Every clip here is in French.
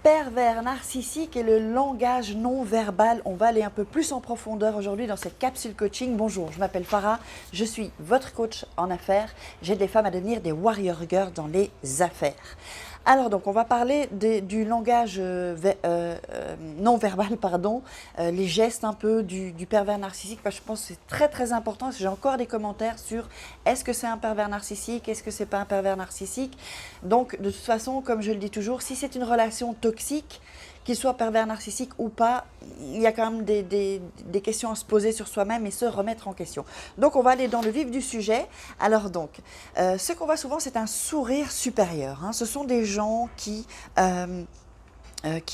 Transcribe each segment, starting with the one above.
pervers narcissique et le langage non verbal. On va aller un peu plus en profondeur aujourd'hui dans cette capsule coaching. Bonjour, je m'appelle Farah, je suis votre coach en affaires. J'aide les femmes à devenir des warrior girls dans les affaires. Alors donc on va parler du langage non verbal, pardon, les gestes un peu du pervers narcissique, parce que je pense que c'est très très important. J'ai encore des commentaires sur est-ce que c'est un pervers narcissique, est-ce que c'est pas un pervers narcissique. Donc de toute façon, comme je le dis toujours, si c'est une relation toxique, qu'il soit pervers narcissique ou pas, il y a quand même des questions à se poser sur soi-même et se remettre en question. Donc on va aller dans le vif du sujet. Alors donc, ce qu'on voit souvent, c'est un sourire supérieur. Hein. Ce sont des gens qui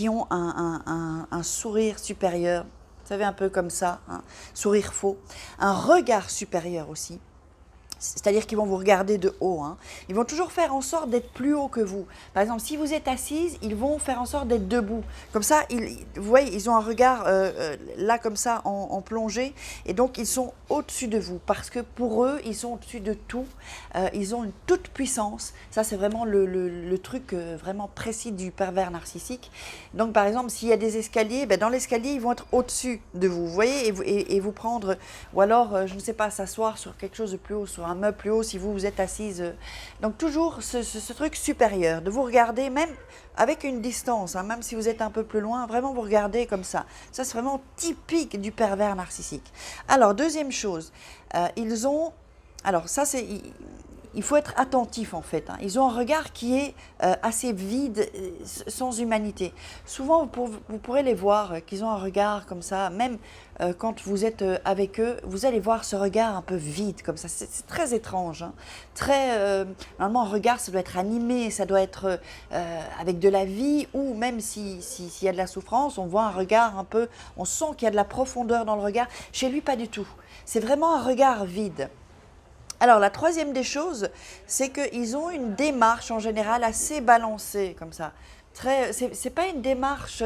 ont un sourire supérieur, vous savez, un peu comme ça, hein, sourire faux, un regard supérieur aussi. C'est-à-dire qu'ils vont vous regarder de haut. Hein. Ils vont toujours faire en sorte d'être plus haut que vous. Par exemple, si vous êtes assise, ils vont faire en sorte d'être debout. Comme ça, vous voyez, ils ont un regard là comme ça en plongée. Et donc, ils sont au-dessus de vous. Parce que pour eux, ils sont au-dessus de tout. Ils ont une toute puissance. Ça, c'est vraiment le truc vraiment précis du pervers narcissique. Donc, par exemple, s'il y a des escaliers, ben, dans l'escalier, ils vont être au-dessus de vous. Vous voyez, et vous prendre, ou alors, je ne sais pas, s'asseoir sur quelque chose de plus haut, sur un meuble plus haut si vous êtes assise. Donc toujours ce truc supérieur, de vous regarder même avec une distance, hein, même si vous êtes un peu plus loin, vraiment vous regardez comme ça. Ça, c'est vraiment typique du pervers narcissique. Alors, deuxième chose, ils ont... Alors ça, c'est... Il faut être attentif en fait. Hein. Ils ont un regard qui est assez vide, sans humanité. Souvent, vous pourrez les voir, qu'ils ont un regard comme ça, même quand vous êtes avec eux, vous allez voir ce regard un peu vide comme ça. C'est très étrange. Hein. Normalement, un regard, ça doit être animé, ça doit être avec de la vie, ou même s'il y a de la souffrance, on voit un regard un peu, on sent qu'il y a de la profondeur dans le regard. Chez lui, pas du tout. C'est vraiment un regard vide. Alors, la troisième des choses, c'est qu'ils ont une démarche en général assez balancée, comme ça. C'est pas une démarche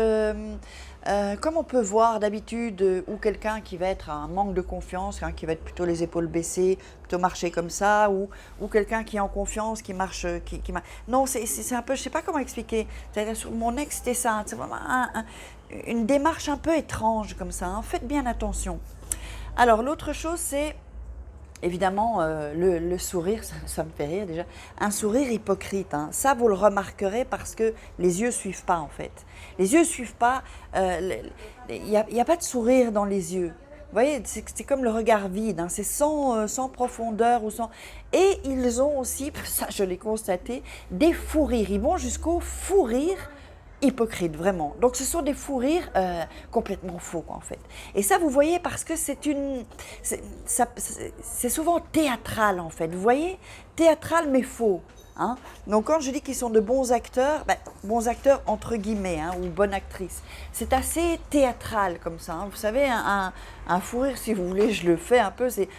comme on peut voir d'habitude, ou quelqu'un qui va être un manque de confiance, hein, qui va être plutôt les épaules baissées, plutôt marcher comme ça, ou quelqu'un qui est en confiance, qui marche... Non, c'est un peu, je sais pas comment expliquer. Sur mon ex, c'était ça. C'est vraiment une démarche un peu étrange, comme ça. Hein. Faites bien attention. Alors, l'autre chose, c'est... Évidemment, le sourire, ça me fait rire déjà, un sourire hypocrite. Hein. Ça, vous le remarquerez parce que les yeux ne suivent pas en fait. Les yeux ne suivent pas, il n'y a pas de sourire dans les yeux. Vous voyez, c'est comme le regard vide, hein. C'est sans profondeur ou sans... Et ils ont aussi, ça je l'ai constaté, des fous rires. Ils vont jusqu'au fou rire hypocrite, vraiment. Donc, ce sont des fous rires complètement faux, quoi, en fait. Et ça, vous voyez, parce que c'est souvent théâtral, en fait. Vous voyez, théâtral, mais faux. Hein. Donc, quand je dis qu'ils sont de bons acteurs, ben, bons acteurs entre guillemets, hein, ou bonne actrice, c'est assez théâtral, comme ça. Hein. Vous savez, un fou rire, si vous voulez, je le fais un peu, c'est...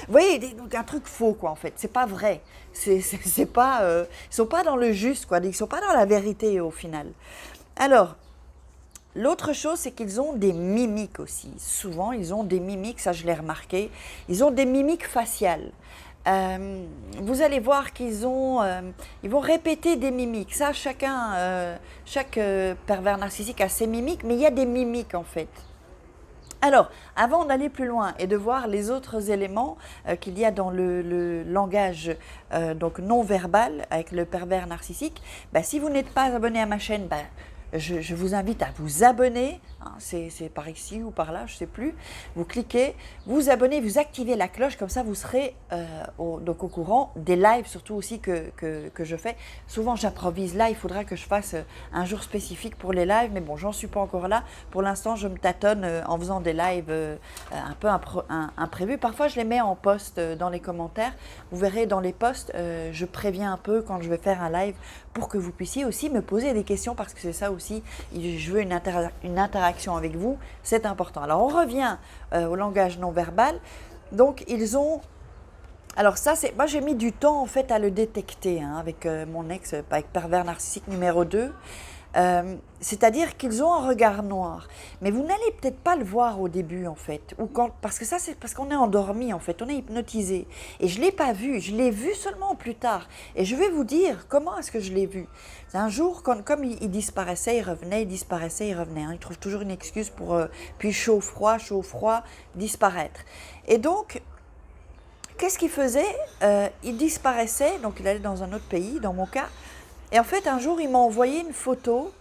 Vous voyez, donc un truc faux, quoi, en fait. C'est pas vrai. C'est pas, ils sont pas dans le juste, quoi. Ils sont pas dans la vérité, au final. Alors, l'autre chose, c'est qu'ils ont des mimiques aussi. Souvent, ils ont des mimiques, ça je l'ai remarqué. Ils ont des mimiques faciales. Vous allez voir qu'ils ils vont répéter des mimiques. Ça, chaque pervers narcissique a ses mimiques, mais il y a des mimiques, en fait. Alors, avant d'aller plus loin et de voir les autres éléments qu'il y a dans le langage donc non verbal avec le pervers narcissique, ben, si vous n'êtes pas abonné à ma chaîne, ben, je vous invite à vous abonner, hein, c'est par ici ou par là, je ne sais plus. Vous cliquez, vous abonnez, vous activez la cloche, comme ça vous serez donc au courant des lives, surtout aussi que je fais. Souvent j'improvise là, il faudra que je fasse un jour spécifique pour les lives, mais bon, j'en suis pas encore là. Pour l'instant, je me tâtonne en faisant des lives un peu imprévus. Parfois, je les mets en post dans les commentaires. Vous verrez dans les posts, je préviens un peu quand je vais faire un live pour que vous puissiez aussi me poser des questions, parce que c'est ça aussi, je veux une interaction avec vous, c'est important. Alors on revient au langage non verbal. Donc ils ont... Alors ça, moi j'ai mis du temps en fait à le détecter, hein, avec mon ex, avec pervers narcissique numéro 2. C'est-à-dire qu'ils ont un regard noir. Mais vous n'allez peut-être pas le voir au début, en fait. Parce que ça, c'est parce qu'on est endormi, en fait. On est hypnotisé. Et je ne l'ai pas vu. Je l'ai vu seulement plus tard. Et je vais vous dire comment est-ce que je l'ai vu. C'est un jour, comme il disparaissait, il revenait, il disparaissait, il revenait. Hein. Il trouve toujours une excuse pour, puis chaud, froid, disparaître. Et donc, qu'est-ce qu'il faisait? Il disparaissait, donc il allait dans un autre pays, dans mon cas. Et en fait, un jour, il m'a envoyé une photo.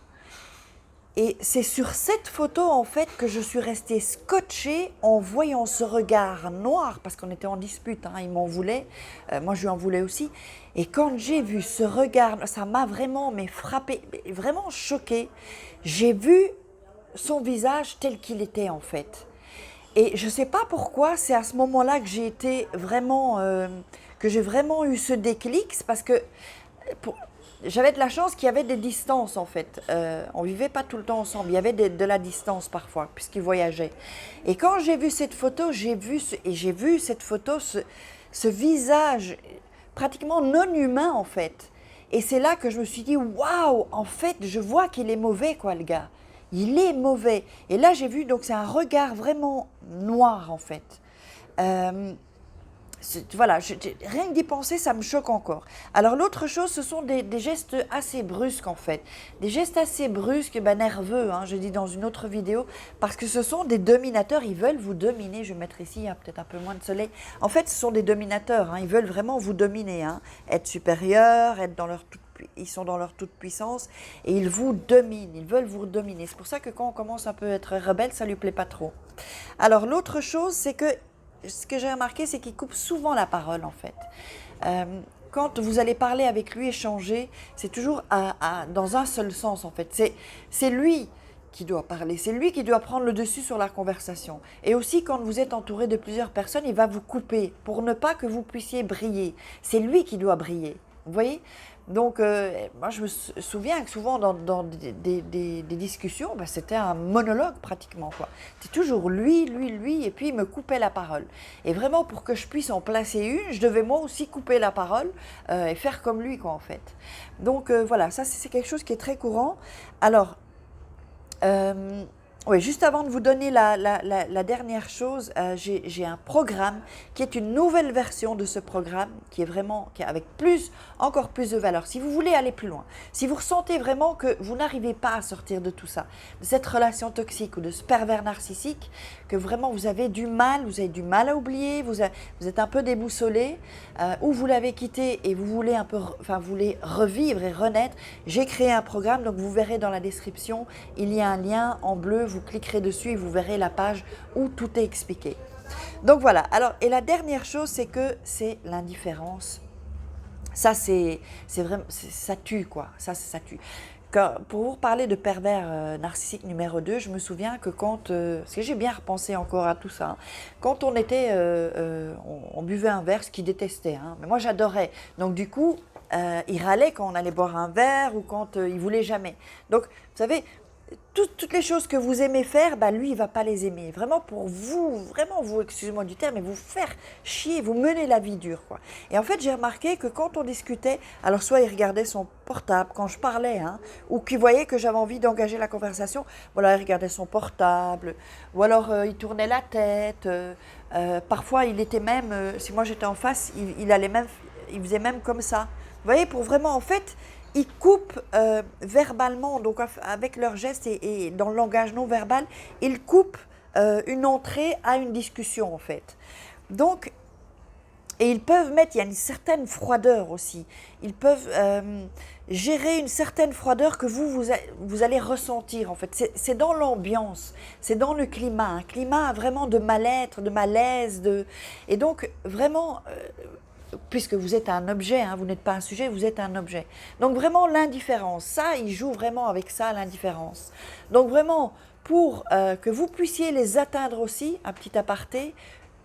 Et c'est sur cette photo, en fait, que je suis restée scotchée en voyant ce regard noir, parce qu'on était en dispute, hein, il m'en voulait, moi je lui en voulais aussi. Et quand j'ai vu ce regard, ça m'a vraiment frappée, vraiment choquée. J'ai vu son visage tel qu'il était, en fait. Et je ne sais pas pourquoi, c'est à ce moment-là que j'ai été vraiment, que j'ai vraiment eu ce déclic, c'est parce que j'avais de la chance qu'il y avait des distances en fait. On ne vivait pas tout le temps ensemble, il y avait de la distance parfois, puisqu'il voyageait. Et quand j'ai vu cette photo, j'ai vu cette photo, ce visage pratiquement non humain en fait. Et c'est là que je me suis dit, waouh, en fait, je vois qu'il est mauvais quoi le gars. Il est mauvais. Et là, j'ai vu, donc c'est un regard vraiment noir en fait. Voilà, rien que d'y penser, ça me choque encore. Alors l'autre chose, ce sont des gestes assez brusques en fait. Des gestes assez brusques, nerveux, hein, je dis dans une autre vidéo, parce que ce sont des dominateurs, ils veulent vous dominer. Je vais mettre ici, il y a peut-être un peu moins de soleil. En fait, ce sont des dominateurs, hein, ils veulent vraiment vous dominer, hein, être supérieurs, ils sont dans leur toute puissance et ils vous dominent, ils veulent vous dominer. C'est pour ça que quand on commence un peu à être rebelle, ça ne lui plaît pas trop. Alors l'autre chose, c'est que ce que j'ai remarqué, c'est qu'il coupe souvent la parole, en fait. Quand vous allez parler avec lui, échanger, c'est toujours dans un seul sens, en fait. C'est lui qui doit parler, c'est lui qui doit prendre le dessus sur la conversation. Et aussi, quand vous êtes entouré de plusieurs personnes, il va vous couper pour ne pas que vous puissiez briller. C'est lui qui doit briller, vous voyez ? Donc, moi, je me souviens que souvent, dans des discussions, c'était un monologue pratiquement, quoi. C'était toujours lui, et puis il me coupait la parole. Et vraiment, pour que je puisse en placer une, je devais moi aussi couper la parole et faire comme lui, quoi, en fait. Donc, voilà, ça, c'est quelque chose qui est très courant. Alors, oui, juste avant de vous donner la dernière chose, j'ai un programme qui est une nouvelle version de ce programme qui est avec encore plus de valeur. Si vous voulez aller plus loin, si vous ressentez vraiment que vous n'arrivez pas à sortir de tout ça, de cette relation toxique ou de ce pervers narcissique, que vraiment vous avez du mal à oublier, vous êtes un peu déboussolé, ou vous l'avez quitté et vous voulez voulez revivre et renaître, j'ai créé un programme, donc vous verrez dans la description, il y a un lien en bleu, vous cliquerez dessus et vous verrez la page où tout est expliqué. Donc voilà, alors, et la dernière chose, c'est l'indifférence. Ça, ça tue, quoi. Ça tue. Pour vous parler de pervers narcissique numéro 2, je me souviens que parce que j'ai bien repensé encore à tout ça, hein, quand on était, on buvait un verre, ce qu'il détestait, hein, mais moi j'adorais. Donc du coup, il râlait quand on allait boire un verre ou quand il voulait jamais. Donc, vous savez, toutes les choses que vous aimez faire, lui, il ne va pas les aimer. Vraiment pour vous, excusez-moi du terme, mais vous faire chier, vous mener la vie dure, quoi. Et en fait, j'ai remarqué que quand on discutait, alors soit il regardait son portable quand je parlais, hein, ou qu'il voyait que j'avais envie d'engager la conversation, voilà, il regardait son portable, ou alors il tournait la tête. Parfois, il était même, si moi j'étais en face, il faisait même comme ça. Vous voyez, pour vraiment, en fait, ils coupent verbalement, donc avec leurs gestes et dans le langage non verbal, ils coupent une entrée à une discussion en fait. Donc, et ils peuvent mettre, il y a une certaine froideur aussi, ils peuvent gérer une certaine froideur que vous allez ressentir en fait. C'est dans l'ambiance, c'est dans le climat, un climat vraiment de mal-être, de malaise, et donc vraiment... puisque vous êtes un objet, hein, vous n'êtes pas un sujet, vous êtes un objet. Donc vraiment l'indifférence, ça, ils jouent vraiment avec ça, l'indifférence. Donc vraiment, pour que vous puissiez les atteindre aussi, un petit aparté,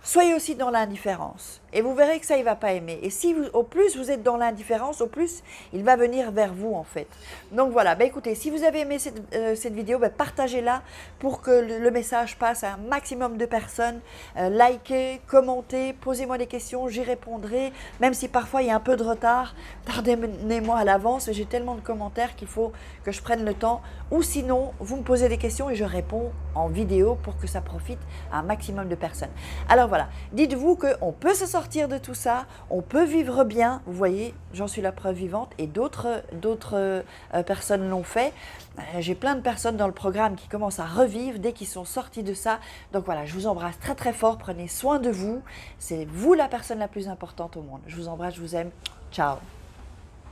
soyez aussi dans l'indifférence. Et vous verrez que ça, il ne va pas aimer. Et si vous, au plus vous êtes dans l'indifférence, au plus il va venir vers vous en fait. Donc voilà, bah, écoutez, si vous avez aimé cette vidéo, bah, partagez-la pour que le message passe à un maximum de personnes. Likez, commentez, posez-moi des questions, j'y répondrai. Même si parfois il y a un peu de retard, pardonnez-moi à l'avance, j'ai tellement de commentaires qu'il faut que je prenne le temps. Ou sinon, vous me posez des questions et je réponds en vidéo pour que ça profite à un maximum de personnes. Alors voilà, dites-vous qu'on peut se sortir de tout ça, on peut vivre bien, vous voyez, j'en suis la preuve vivante et d'autres personnes l'ont fait. J'ai plein de personnes dans le programme qui commencent à revivre dès qu'ils sont sortis de ça. Donc voilà, je vous embrasse très très fort, prenez soin de vous, c'est vous la personne la plus importante au monde. Je vous embrasse, je vous aime, ciao.